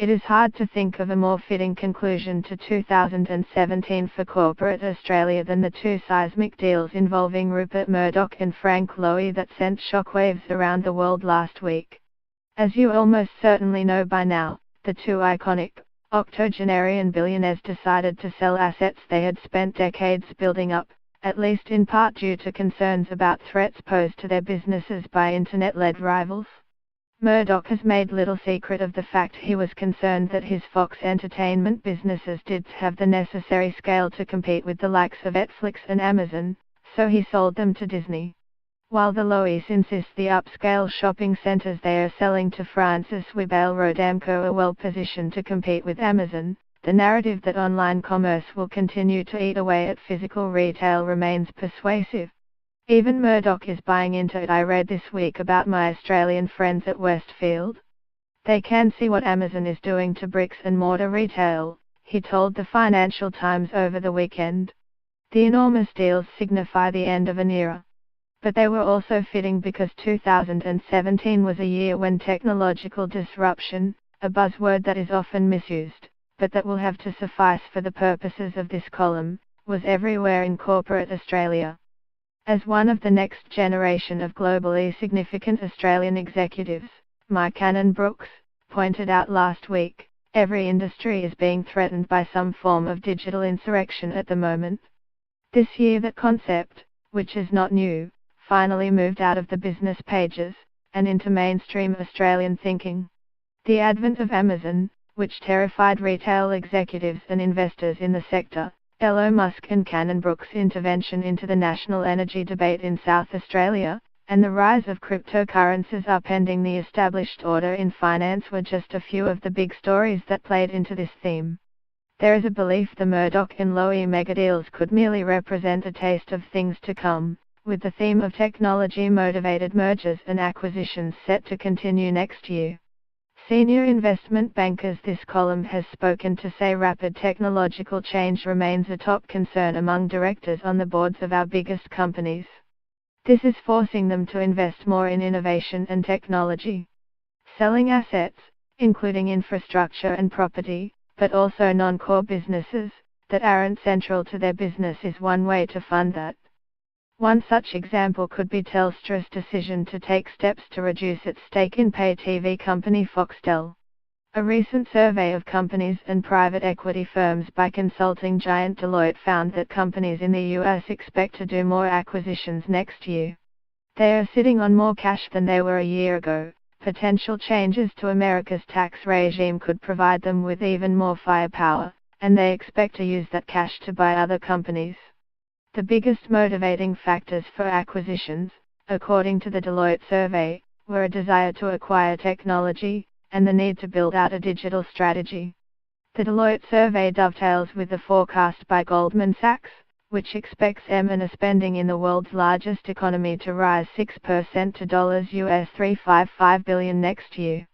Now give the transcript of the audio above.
It is hard to think of a more fitting conclusion to 2017 for corporate Australia than the two seismic deals involving Rupert Murdoch and Frank Lowy that sent shockwaves around the world last week. As you almost certainly know by now, the two iconic, octogenarian billionaires decided to sell assets they had spent decades building up, at least in part due to concerns about threats posed to their businesses by internet-led rivals. Murdoch has made little secret of the fact he was concerned that his Fox entertainment businesses didn't have the necessary scale to compete with the likes of Netflix and Amazon, so he sold them to Disney. While the Lowys insist the upscale shopping centers they are selling to Francis Weibel Rodamco are well positioned to compete with Amazon, the narrative that online commerce will continue to eat away at physical retail remains persuasive. Even Murdoch is buying into it. I read this week about my Australian friends at Westfield. They can see what Amazon is doing to bricks and mortar retail, he told the Financial Times over the weekend. The enormous deals signify the end of an era. But they were also fitting because 2017 was a year when technological disruption, a buzzword that is often misused, but that will have to suffice for the purposes of this column, was everywhere in corporate Australia. As one of the next generation of globally significant Australian executives, Mike Cannon-Brookes, pointed out last week, every industry is being threatened by some form of digital insurrection at the moment. This year that concept, which is not new, finally moved out of the business pages, and into mainstream Australian thinking. The advent of Amazon, which terrified retail executives and investors in the sector, Elon Musk and Cannon-Brookes' intervention into the national energy debate in South Australia, and the rise of cryptocurrencies upending the established order in finance were just a few of the big stories that played into this theme. There is a belief the Murdoch and Lowy megadeals could merely represent a taste of things to come, with the theme of technology-motivated mergers and acquisitions set to continue next year. Senior investment bankers this column has spoken to say rapid technological change remains a top concern among directors on the boards of our biggest companies. This is forcing them to invest more in innovation and technology. Selling assets, including infrastructure and property, but also non-core businesses, that aren't central to their business is one way to fund that. One such example could be Telstra's decision to take steps to reduce its stake in pay TV company Foxtel. A recent survey of companies and private equity firms by consulting giant Deloitte found that companies in the US expect to do more acquisitions next year. They are sitting on more cash than they were a year ago. Potential changes to America's tax regime could provide them with even more firepower, and they expect to use that cash to buy other companies. The biggest motivating factors for acquisitions, according to the Deloitte survey, were a desire to acquire technology, and the need to build out a digital strategy. The Deloitte survey dovetails with the forecast by Goldman Sachs, which expects M&A spending in the world's largest economy to rise 6% to $355 billion next year.